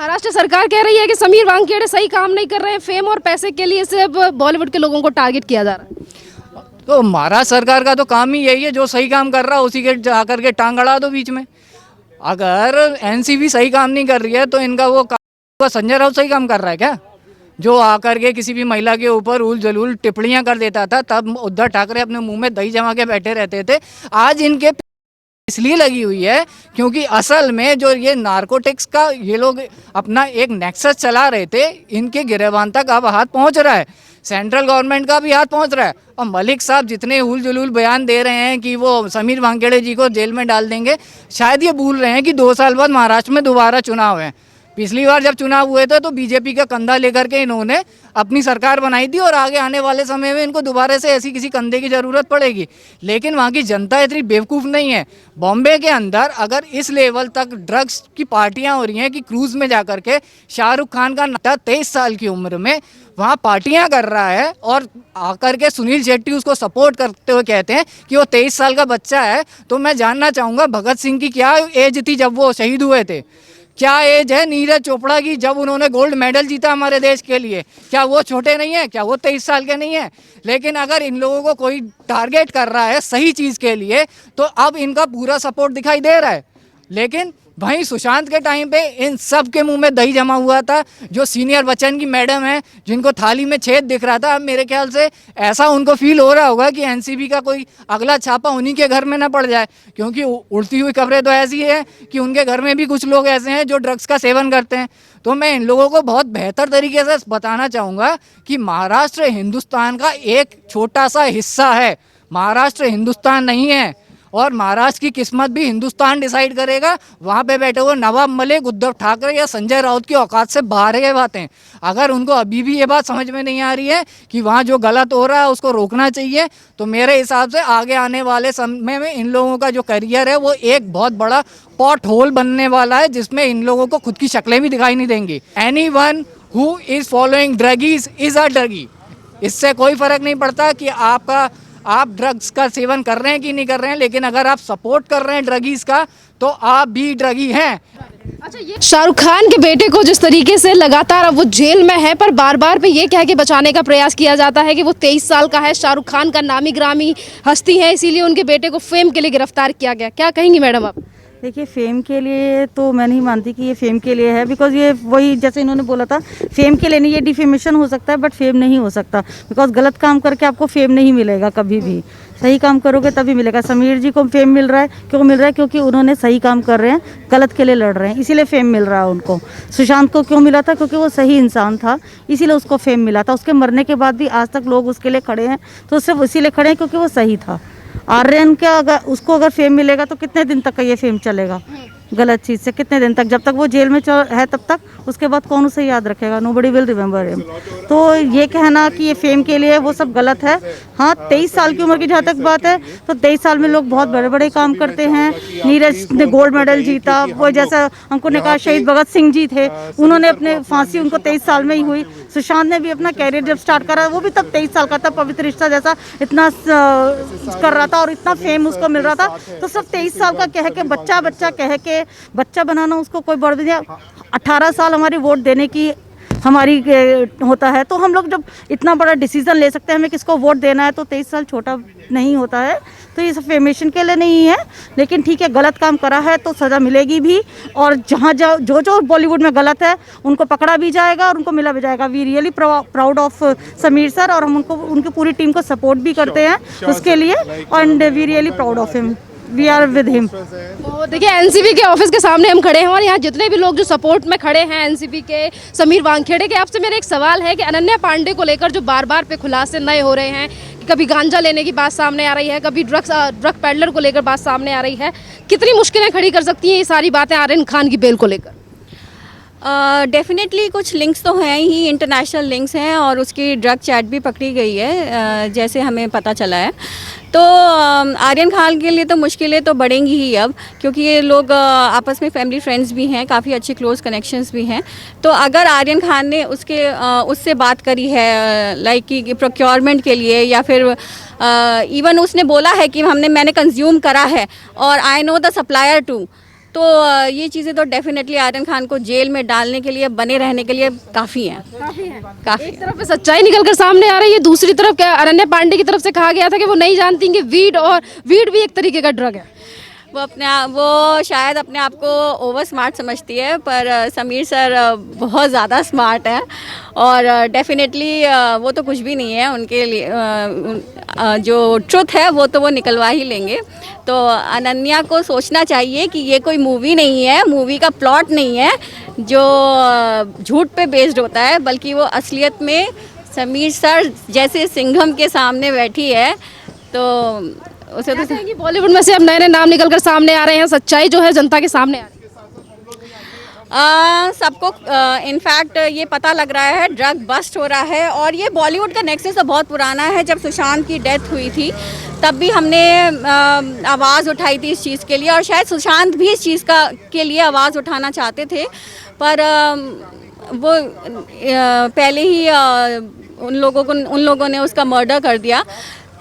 महाराष्ट्र सरकार कह रही है कि समीर वानखेड़े सही काम नहीं कर रहे हैं, फेम और पैसे के लिए सिर्फ बॉलीवुड के लोगों को टारगेट किया जा रहा है। तो महाराष्ट्र सरकार का तो काम ही यही है, जो सही काम कर रहा है उसी के जाकर के टांग अड़ा दो बीच में। अगर एनसीबी सही काम नहीं कर रही है तो इनका वो संजय राउत सही काम कर रहा है क्या? जो आकर के किसी भी महिला के ऊपर उल जलूल टिप्पणियां कर देता था, तब उद्धव ठाकरे अपने मुंह में दही जमा के बैठे रहते थे। आज इनके इसलिए लगी हुई है क्योंकि असल में जो ये नार्कोटिक्स का ये लोग अपना एक नेक्सस चला रहे थे, इनके गिरबान तक अब हाथ पहुंच रहा है, सेंट्रल गवर्नमेंट का भी हाथ पहुंच रहा है। और मलिक साहब जितने उल जुलूल बयान दे रहे हैं कि वो समीर वानखेड़े जी को जेल में डाल देंगे, शायद ये भूल रहे हैं कि 2 साल बाद महाराष्ट्र में दोबारा चुनाव है। पिछली बार जब चुनाव हुए थे तो बीजेपी का कंधा लेकर के इन्होंने अपनी सरकार बनाई थी, और आगे आने वाले समय में इनको दोबारा से ऐसी किसी कंधे की ज़रूरत पड़ेगी। लेकिन वहाँ की जनता इतनी बेवकूफ़ नहीं है। बॉम्बे के अंदर अगर इस लेवल तक ड्रग्स की पार्टियाँ हो रही हैं कि क्रूज़ में जाकर के शाहरुख खान का नाता 23 साल की उम्र में वहाँ पार्टियां कर रहा है, और आकर के सुनील शेट्टी उसको सपोर्ट करते हुए कहते हैं कि वो 23 साल का बच्चा है। तो मैं जानना चाहूँगा भगत सिंह की क्या एज थी जब वो शहीद हुए थे? क्या एज है नीरज चोपड़ा की जब उन्होंने गोल्ड मेडल जीता हमारे देश के लिए? क्या वो छोटे नहीं है? क्या वो 23 साल के नहीं है? लेकिन अगर इन लोगों को कोई टारगेट कर रहा है सही चीज़ के लिए तो अब इनका पूरा सपोर्ट दिखाई दे रहा है। लेकिन वहीं सुशांत के टाइम पे इन सब के मुंह में दही जमा हुआ था। जो सीनियर बच्चन की मैडम है जिनको थाली में छेद दिख रहा था, अब मेरे ख्याल से ऐसा उनको फील हो रहा होगा कि एनसीबी का कोई अगला छापा उन्हीं के घर में ना पड़ जाए, क्योंकि उड़ती हुई खबरें तो ऐसी है कि उनके घर में भी कुछ लोग ऐसे हैं जो ड्रग्स का सेवन करते हैं। तो मैं इन लोगों को बहुत बेहतर तरीके से बताना चाहूँगा कि महाराष्ट्र हिंदुस्तान का एक छोटा सा हिस्सा है, महाराष्ट्र हिंदुस्तान नहीं है। और महाराष्ट्र की किस्मत भी हिंदुस्तान डिसाइड करेगा। वहाँ पे बैठे हुए नवाब मलिक, उद्धव ठाकरे या संजय राउत की औकात से बाहर है बातें। अगर उनको अभी भी ये बात समझ में नहीं आ रही है कि वहाँ जो गलत हो रहा है उसको रोकना चाहिए, तो मेरे हिसाब से आगे आने वाले समय में इन लोगों का जो करियर है वो एक बहुत बड़ा पॉट होल बनने वाला है, जिसमें इन लोगों को खुद की शक्लें भी दिखाई नहीं देंगी। Anyone who is following druggies is a druggie. इससे कोई फर्क नहीं पड़ता कि आप ड्रग्स का सेवन कर रहे हैं कि नहीं कर रहे हैं, लेकिन अगर आप सपोर्ट कर रहे हैं ड्रगीज का तो आप भी ड्रगी हैं। अच्छा, ये शाहरुख खान के बेटे को जिस तरीके से लगातार अब वो जेल में है, पर बार बार पे ये कह के बचाने का प्रयास किया जाता है कि वो 23 साल का है, शाहरुख खान का नामी ग्रामी हस्ती है, इसीलिए उनके बेटे को फेम के लिए गिरफ्तार किया गया। क्या कहेंगी मैडम आप? देखिए, फेम के लिए तो मैं नहीं मानती कि ये फेम के लिए है, बिकॉज ये वही जैसे इन्होंने बोला था, फेम के लिए नहीं, ये डिफेमेशन हो सकता है बट फेम नहीं हो सकता। बिकॉज गलत काम करके आपको फेम नहीं मिलेगा कभी भी, सही काम करोगे तभी मिलेगा। समीर जी को फेम मिल रहा है, क्यों मिल रहा है? क्योंकि उन्होंने सही काम कर रहे हैं, गलत के लिए लड़ रहे हैं, इसीलिए फेम मिल रहा है उनको। सुशांत को क्यों मिला था? क्योंकि वो सही इंसान था, इसीलिए उसको फेम मिला था। उसके मरने के बाद भी आज तक लोग उसके लिए खड़े हैं, तो सिर्फ इसीलिए खड़े हैं क्योंकि वो सही था। आर्यन का उसको अगर फेम मिलेगा तो कितने दिन तक का ये फेम चलेगा? गलत चीज़ से कितने दिन तक? जब तक वो जेल में है तब तक। उसके बाद कौन उसे याद रखेगा? Nobody will remember him. तो ये कहना कि ये फेम के लिए, वो सब गलत है। हाँ, 23 साल की उम्र की जहाँ तक बात है, तो 23 साल में लोग बहुत बड़े बड़े काम करते हैं। नीरज ने गोल्ड मेडल जीता, वो जैसा अंकुर ने कहा शहीद भगत सिंह जी थे, उन्होंने अपने फांसी उनको 23 साल में ही हुई। सुशांत ने भी अपना कैरियर जब स्टार्ट करा वो भी तब 23 साल का था, पवित्र रिश्ता जैसा इतना कर रहा था और इतना फेम उसको मिल रहा था। तो सब 23 साल का कह के बच्चा बच्चा कह के बच्चा बनाना उसको कोई बड़ दिया। 18 साल हमारी वोट देने की हमारी होता है, तो हम लोग जब इतना बड़ा डिसीजन ले सकते हैं हमें किसको वोट देना है, तो 23 साल छोटा नहीं होता है। तो ये सब फेमेशन के लिए नहीं है, लेकिन ठीक है, गलत काम करा है तो सज़ा मिलेगी भी। और जहाँ जो बॉलीवुड में गलत है उनको पकड़ा भी जाएगा और उनको मिला भी जाएगा। We really proud of Sameer sir, और हम उनकी पूरी टीम को सपोर्ट भी करते हैं उसके लिए, and we really proud of him, we are with him. तो देखिए, एनसीबी के ऑफिस के सामने हम खड़े हैं और यहाँ जितने भी लोग जो सपोर्ट में खड़े हैं एनसीबी के समीर वानखेड़े के, आपसे मेरा एक सवाल है कि अनन्या पांडे को लेकर जो बार बार पे खुलासे नए हो रहे हैं, कि कभी गांजा लेने की बात सामने आ रही है, कभी ड्रग पेडलर को लेकर बात सामने आ रही है, कितनी मुश्किलें खड़ी कर सकती हैं ये सारी बातें आर्यन खान की बेल को लेकर? डेफिनेटली कुछ लिंक्स तो हैं ही, इंटरनेशनल लिंक्स हैं, और उसकी ड्रग चैट भी पकड़ी गई है जैसे हमें पता चला है। तो आर्यन खान के लिए तो मुश्किलें तो बढ़ेंगी ही अब, क्योंकि ये लोग आपस में फैमिली फ्रेंड्स भी हैं, काफ़ी अच्छे क्लोज कनेक्शंस भी हैं। तो अगर आर्यन खान ने उससे बात करी है लाइक कि प्रोक्योरमेंट के लिए, या फिर इवन उसने बोला है कि मैंने कंज्यूम करा है और I know the supplier too, तो ये चीज़ें तो डेफिनेटली आर्यन खान को जेल में डालने के लिए, बने रहने के लिए काफ़ी हैं। काफ़ी एक तरफ सच्चाई निकल कर सामने आ रही है, दूसरी तरफ क्या अनन्या पांडे की तरफ से कहा गया था कि वो नहीं जानती कि वीड भी एक तरीके का ड्रग है। वो शायद अपने आप को ओवर स्मार्ट समझती है, पर समीर सर बहुत ज़्यादा स्मार्ट है और डेफिनेटली वो तो कुछ भी नहीं है उनके लिए। जो ट्रुथ है वो तो वो निकलवा ही लेंगे। तो अनन्या को सोचना चाहिए कि ये कोई मूवी नहीं है, मूवी का प्लॉट नहीं है जो झूठ पे बेस्ड होता है, बल्कि वो असलियत में समीर सर जैसे सिंघम के सामने बैठी है। तो उसे तो कि बॉलीवुड में से अब नए नए नाम निकल कर सामने आ रहे हैं, सच्चाई जो है जनता के सामने आ रही है। सबको इनफैक्ट ये पता लग रहा है ड्रग बस्ट हो रहा है, और ये बॉलीवुड का नेक्सस तो बहुत पुराना है। जब सुशांत की डेथ हुई थी तब भी हमने आवाज़ उठाई थी इस चीज़ के लिए, और शायद सुशांत भी इस चीज़ के लिए आवाज़ उठाना चाहते थे, पर वो पहले ही उन लोगों ने उसका मर्डर कर दिया।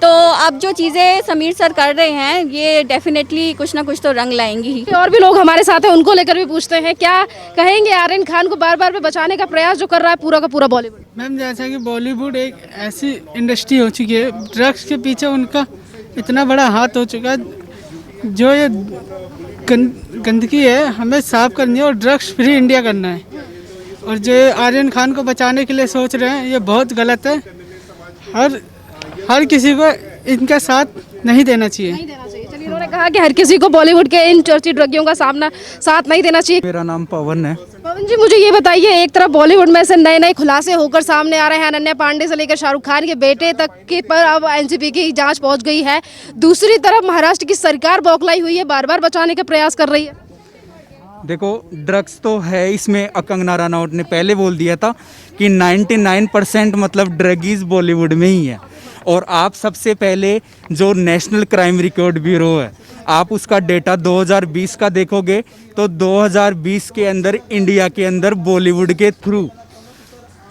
तो अब जो चीज़ें समीर सर कर रहे हैं ये डेफिनेटली कुछ ना कुछ तो रंग लाएंगी ही। और भी लोग हमारे साथ हैं, उनको लेकर भी पूछते हैं, क्या कहेंगे आर्यन खान को बार बार बचाने का प्रयास जो कर रहा है पूरा का पूरा बॉलीवुड? मैम, जैसा कि बॉलीवुड एक ऐसी इंडस्ट्री हो चुकी है, ड्रग्स के पीछे उनका इतना बड़ा हाथ हो चुका है, जो ये गंदगी है हमें साफ करनी है और ड्रग्स फ्री इंडिया करना है। और जो आर्यन खान को बचाने के लिए सोच रहे हैं ये बहुत गलत है। हर किसी को इनका साथ नहीं देना चाहिए। चलिए, इन्होंने कहा कि हर किसी को बॉलीवुड के इन चर्चित ड्रगियों का साथ नहीं देना चाहिए। मेरा नाम पवन है। पवन जी, मुझे ये बताइए, एक तरफ बॉलीवुड में से नए नए खुलासे होकर सामने आ रहे हैं, अनन्या पांडे से लेकर शाहरुख खान के बेटे तक के पर अब एनसीबी की जांच पहुंच गई है। दूसरी तरफ महाराष्ट्र की सरकार बौखलाई हुई है, बार बार बचाने का प्रयास कर रही है। देखो, ड्रग्स तो है इसमें। कंगना रनौत ने पहले बोल दिया था कि 99% मतलब ड्रगीज बॉलीवुड में ही है। और आप सबसे पहले जो नेशनल क्राइम रिकॉर्ड ब्यूरो है, आप उसका डेटा 2020 का देखोगे तो 2020 के अंदर इंडिया के अंदर बॉलीवुड के थ्रू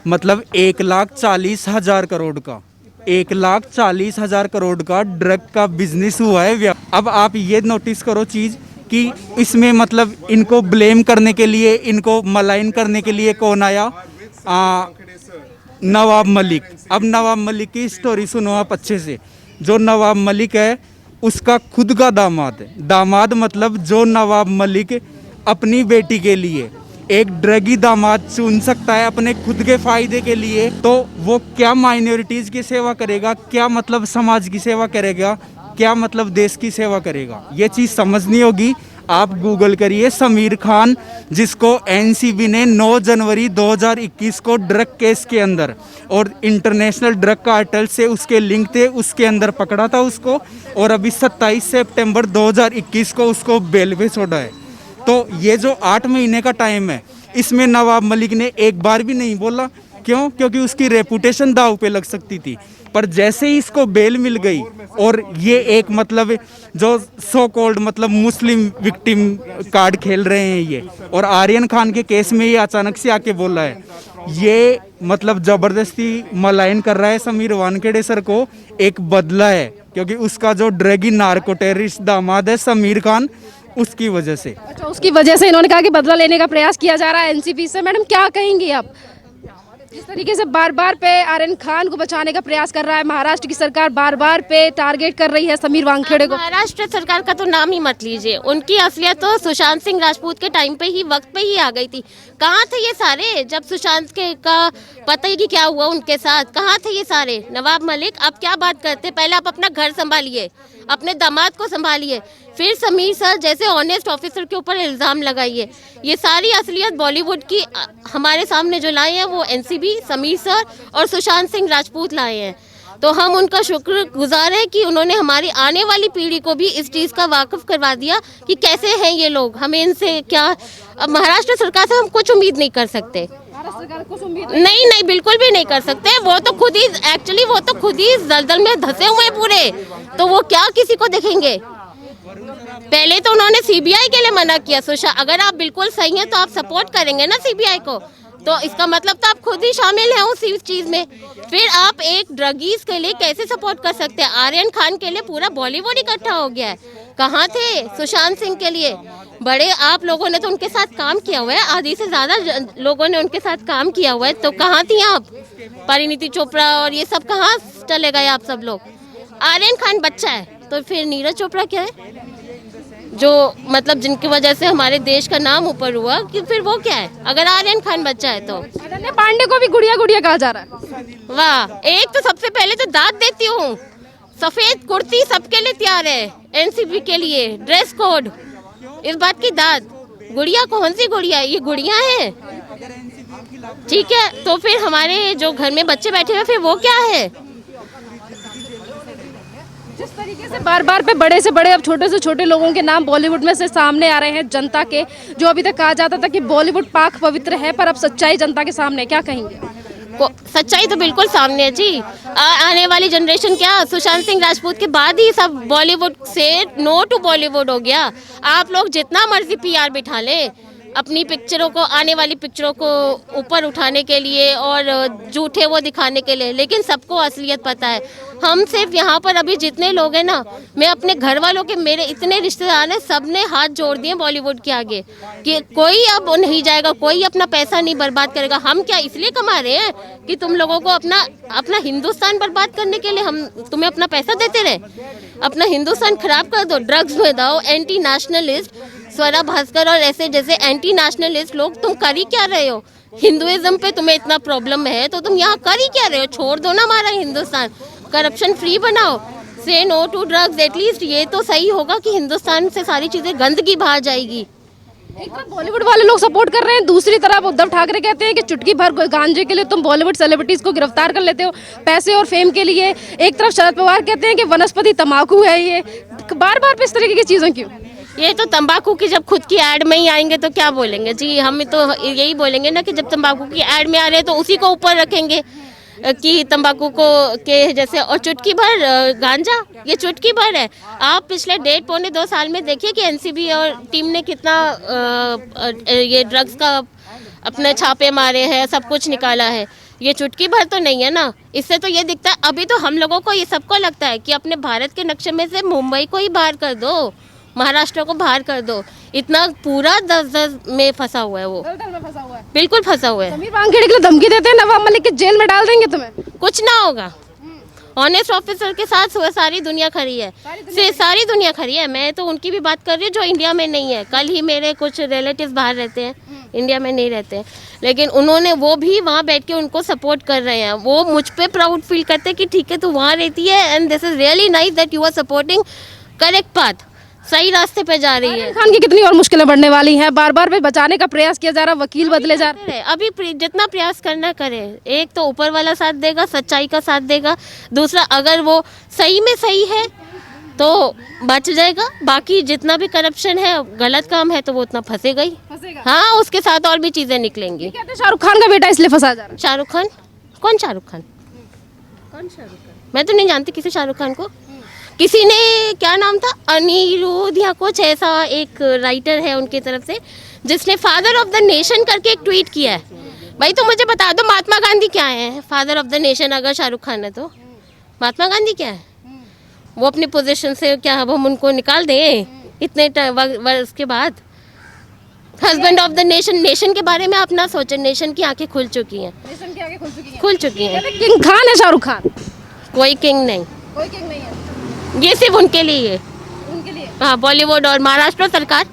मतलब 1,40,000 करोड़ का 1,40,000 करोड़ का ड्रग का बिजनेस हुआ है। अब आप ये नोटिस करो चीज़ कि इसमें मतलब इनको ब्लेम करने के लिए, इनको मलाइन करने के लिए कौन आया? नवाब मलिक। अब नवाब मलिक की स्टोरी सुनो आप अच्छे से। जो नवाब मलिक है उसका खुद का दामाद है। दामाद मतलब जो नवाब मलिक अपनी बेटी के लिए एक ड्रगी दामाद चुन सकता है अपने खुद के फायदे के लिए, तो वो क्या माइनॉरिटीज की सेवा करेगा, क्या मतलब समाज की सेवा करेगा, क्या मतलब देश की सेवा करेगा। ये चीज़ समझनी होगी। आप गूगल करिए समीर खान, जिसको एनसीबी ने 9 जनवरी 2021 को ड्रग केस के अंदर और इंटरनेशनल ड्रग कार्टेल से उसके लिंक थे, उसके अंदर पकड़ा था उसको, और अभी 27 सितंबर 2021 को उसको बेल पे छोड़ा है। तो ये जो 8 महीने का टाइम है, इसमें नवाब मलिक ने एक बार भी नहीं बोला। क्यों? क्योंकि उसकी रेपुटेशन दाव पे लग सकती थी। पर जैसे ही इसको बेल मिल गई और ये एक मतलब जो सो कॉल्ड मतलब मुस्लिम विक्टिम कार्ड खेल रहे हैं ये, और आर्यन खान के केस में ये अचानक से आके बोला है, ये मतलब जबरदस्ती मलाइन कर रहा है समीर वानखेड़े सर को। एक बदला है क्योंकि उसका जो ड्रगी नार्को टेररिस्ट दामाद है समीर खान, उसकी वजह से। अच्छा, उसकी वजह से इन्होंने कहा कि बदला लेने का प्रयास किया जा रहा है एनसीबी से। मैडम, क्या कहेंगी आप? जिस तरीके से बार बार पे आर्यन खान को बचाने का प्रयास कर रहा है महाराष्ट्र की सरकार, बार बार पे टारगेट कर रही है समीर वानखेड़े को। महाराष्ट्र सरकार का तो नाम ही मत लीजिए, उनकी असलियत तो सुशांत सिंह राजपूत के टाइम पे ही, वक्त पे ही आ गई थी। कहाँ थे ये सारे जब सुशांत के का पता ही कि क्या हुआ उनके साथ? कहाँ थे ये सारे? नवाब मलिक, अब क्या बात करते? पहले आप अपना घर संभालिए, अपने दामाद को संभालिए, फिर समीर सर जैसे ऑनेस्ट ऑफिसर के ऊपर इल्ज़ाम लगाइए। ये सारी असलियत बॉलीवुड की हमारे सामने जो लाए हैं वो एनसीबी, समीर सर और सुशांत सिंह राजपूत लाए हैं। तो हम उनका शुक्रगुजार हैं कि उन्होंने हमारी आने वाली पीढ़ी को भी इस चीज़ का वाकिफ करवा दिया कि कैसे हैं ये लोग। हमें इनसे क्या, अब महाराष्ट्र सरकार से हम कुछ उम्मीद नहीं कर सकते। नहीं, बिल्कुल भी नहीं कर सकते। वो तो खुद ही एक्चुअली वो तो खुद ही दलदल में धंसे हुए हैं पूरे, तो वो क्या किसी को देखेंगे? पहले तो उन्होंने सीबीआई के लिए मना किया। अगर आप बिल्कुल सही हैं तो आप सपोर्ट करेंगे ना सीबीआई को, तो इसका मतलब तो आप खुद ही शामिल हैं उस चीज़ में। फिर आप एक ड्रगीज के लिए कैसे सपोर्ट कर सकते हैं? आर्यन खान के लिए पूरा बॉलीवुड इकट्ठा हो गया है। कहाँ थे सुशांत सिंह के लिए? बड़े आप लोगों ने तो उनके साथ काम किया हुआ है, आधी से ज़्यादा लोगों ने उनके साथ काम किया हुआ है, तो कहाँ थी आप? परिणीति चोपड़ा और ये सब कहाँ चले गए आप सब लोग? आर्यन खान बच्चा है तो फिर नीरज चोपड़ा क्या है, जो मतलब जिनकी वजह से हमारे देश का नाम ऊपर हुआ, कि फिर वो क्या है अगर आर्यन खान बच्चा है तो? अनन्या पांडे को भी गुड़िया गुड़िया कहा जा रहा है। वाह, एक तो सबसे पहले तो दाद देती हूँ, सफेद कुर्ती सबके लिए तैयार है, एनसीपी के लिए ड्रेस कोड, इस बात की दाद। गुड़िया कौन सी गुड़िया? ये गुड़िया है, ठीक है, तो फिर हमारे जो घर में बच्चे बैठे हुए फिर वो क्या है? जिस तरीके से बार बार पे बड़े से बड़े अब छोटे से छोटे लोगों के नाम बॉलीवुड में से सामने आ रहे हैं जनता के, जो अभी तक कहा जाता था कि बॉलीवुड पाक पवित्र है, पर अब सच्चाई जनता के सामने, क्या कहेंगे? सच्चाई तो बिल्कुल सामने है जी। आने वाली जनरेशन क्या, सुशांत सिंह राजपूत के बाद ही सब बॉलीवुड से नो टू बॉलीवुड हो गया। आप लोग जितना मर्जी पीआर बिठा लें अपनी पिक्चरों को, आने वाली पिक्चरों को ऊपर उठाने के लिए और झूठे वो दिखाने के लिए, लेकिन सबको असलियत पता है। हम सिर्फ यहाँ पर अभी जितने लोग हैं ना, मैं अपने घर वालों के, मेरे इतने रिश्तेदार हैं, सब ने हाथ जोड़ दिए बॉलीवुड के आगे कि कोई अब नहीं जाएगा, कोई अपना पैसा नहीं बर्बाद करेगा। हम क्या इसलिए कमा रहे हैं कि तुम लोगों को अपना हिंदुस्तान बर्बाद करने के लिए हम तुम्हें अपना पैसा देते रहे? अपना हिंदुस्तान खराब कर दो, ड्रग्स में दो, एंटी नेशनलिस्ट स्वरा भास्कर और ऐसे जैसे एंटी नेशनलिस्ट लोग, तुम कर ही क्या रहे हो? हिंदुइज्म पे तुम्हें इतना प्रॉब्लम है तो तुम यहाँ कर ही क्या रहे हो? छोड़ दो ना हमारा हिंदुस्तान, करप्शन फ्री बनाओ, से नो टू ड्रग्स, एटलीस्ट ये तो सही होगा कि हिंदुस्तान से सारी चीजें गंदगी बाहर जाएगी। एक बार बॉलीवुड वाले लोग सपोर्ट कर रहे हैं, दूसरी तरफ उद्धव ठाकरे कहते हैं कि चुटकी भर गांजे के लिए तुम बॉलीवुड सेलिब्रिटीज को गिरफ्तार कर लेते हो पैसे और फेम के लिए। एक तरफ शरद पवार कहते हैं कि वनस्पति तंबाकू है, ये बार बार पे इस तरीके की चीजें क्यों? ये तो तंबाकू की जब खुद की एड में ही आएंगे तो क्या बोलेंगे जी? हम तो यही बोलेंगे ना कि जब तंबाकू की एड में आ रहे हैं तो उसी को ऊपर रखेंगे कि तंबाकू को के जैसे, और चुटकी भर गांजा, ये चुटकी भर है। आप पिछले 1.5-2 साल में देखिए कि एनसीबी और टीम ने कितना ये ड्रग्स का अपने छापे मारे हैं, सब कुछ निकाला है। ये चुटकी भर तो नहीं है ना, इससे तो ये दिखता है। अभी तो हम लोगों को ये सबको लगता है कि अपने भारत के नक्शे में से मुंबई को ही बाहर कर दो, महाराष्ट्र को बाहर कर दो। इतना पूरा 10 में फंसा हुआ है वो, बिल्कुल फंसा हुआ है। समीर वानखेड़े के लिए धमकी देते हैं नवाब मलिक के जेल में डाल देंगे तुम्हें, कुछ ना होगा। ऑनेस्ट ऑफिसर के साथ सारी दुनिया खड़ी है, सारी दुनिया खड़ी है। मैं तो उनकी भी बात कर रही हूँ जो इंडिया में नहीं है। कल ही मेरे कुछ रिलेटिव्स बाहर रहते हैं, इंडिया में नहीं रहते हैं, लेकिन उन्होंने वो भी वहाँ बैठ के उनको सपोर्ट कर रहे हैं। वो मुझ पे प्राउड फील करते हैं कि ठीक है तू वहाँ रहती है and this is really nice that you are supporting correct path, सही रास्ते पे जा रही है। खान की कितनी और मुश्किलें बढ़ने वाली हैं, बार बार पे बचाने का प्रयास किया जा रहा है, वकील बदले जा रहे हैं। अभी जितना प्रयास करना करे, एक तो ऊपर वाला साथ देगा, सच्चाई का साथ देगा, दूसरा अगर वो सही में सही है तो बच जाएगा, बाकी जितना भी करप्शन है, गलत काम है तो वो उतना फंसेगा ही। हाँ, उसके साथ और भी चीजें निकलेंगी। कहते हैं शाहरुख खान का बेटा इसलिए फंसा जा रहा है। शाहरुख खान? कौन शाहरुख खान? मैं तो नहीं जानती किसी शाहरुख खान को। किसी ने, क्या नाम था, अनिरुद्ध या कुछ ऐसा एक राइटर है उनकी तरफ से, जिसने फादर ऑफ द नेशन करके एक ट्वीट किया है। भाई तो मुझे बता दो महात्मा गांधी क्या है फादर ऑफ द नेशन? अगर शाहरुख खान है तो महात्मा गांधी क्या है? वो अपनी पोजीशन से क्या हम उनको निकाल दें इतने वर्ष के बाद? Husband of the nation, nation के बारे में आप ना सोचें, नेशन की आंखें खुल चुकी हैं, खुल चुकी हैं। किंग खान है शाहरुख खान? कोई किंग नहीं, कोई किंग नहीं है, ये सिर्फ उनके लिए है। उनके लिए? हाँ, बॉलीवुड और महाराष्ट्र सरकार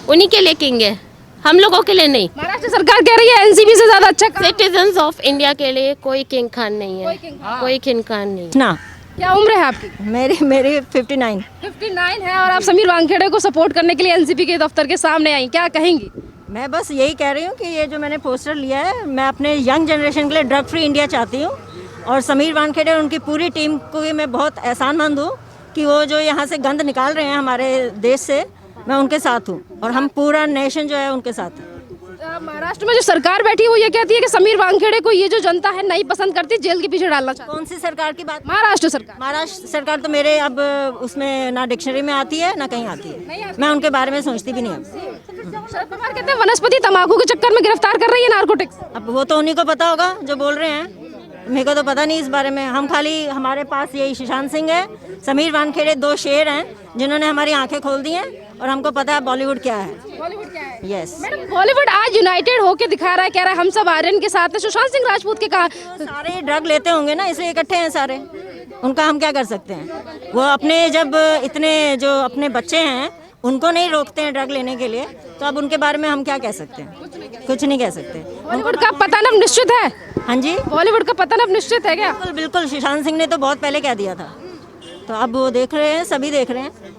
उन्हीं के लिए किंग है, हम लोगों के लिए नहीं। महाराष्ट्र सरकार कह रही है एनसीबी से ज्यादा अच्छा काम। सिटीजन्स ऑफ इंडिया के लिए कोई किंग खान नहीं है, कोई किंग खान नहीं। ना क्या उम्र है आपकी? मेरी 59 है और आप समीर वानखेड़े को सपोर्ट करने के लिए एनसीबी के दफ्तर के सामने आई, क्या कहेंगी? मैं बस यही कह रही हूँ कि ये जो मैंने पोस्टर लिया है, मैं अपने यंग जनरेशन के लिए ड्रग फ्री इंडिया चाहती हूँ। और समीर वानखेड़े और उनकी पूरी टीम को भी मैं बहुत एहसानमंद हूँ कि वो जो यहाँ से गंद निकाल रहे हैं हमारे देश से, मैं उनके साथ हूँ और हम पूरा नेशन जो है उनके साथ है। महाराष्ट्र में जो सरकार बैठी है वो ये कहती है कि समीर वानखेड़े को ये जो जनता है नहीं पसंद करती, जेल के पीछे डालना चाहती है। कौन सी सरकार की बात? महाराष्ट्र सरकार। महाराष्ट्र सरकार तो मेरे अब उसमें ना डिक्शनरी में आती है ना कहीं आती है, मैं उनके बारे में सोचती भी नहीं अब। शरद पवार कहते हैं वनस्पति तंबाकू के चक्कर में गिरफ्तार कर रही है नारकोटिक्स। अब वो तो उन्हीं को पता होगा जो बोल रहे हैं, मेरे को तो पता नहीं इस बारे में। हम खाली, हमारे पास यही सुशांत सिंह है, समीर वानखेड़े 2 शेर हैं जिन्होंने हमारी आंखें खोल दी हैं और हमको पता है बॉलीवुड क्या है। बॉलीवुड क्या है? यस मैडम बॉलीवुड आज यूनाइटेड होके दिखा रहा है, कह रहा है हम सब आर्यन के साथ हैं। सुशांत सिंह राजपूत के कहा सारे ड्रग लेते होंगे ना, इसलिए इकट्ठे हैं सारे। उनका हम क्या कर सकते हैं? वो अपने जब इतने जो अपने बच्चे हैं उनको नहीं रोकते हैं ड्रग लेने के लिए, तो अब उनके बारे में हम क्या कह सकते हैं? कुछ नहीं कह सकते। बॉलीवुड का पतन अब निश्चित है। हाँ जी, बॉलीवुड का पतन अब निश्चित है क्या? बिल्कुल बिल्कुल। सुशांत सिंह ने तो बहुत पहले कह दिया था, तो अब वो देख रहे हैं, सभी देख रहे हैं।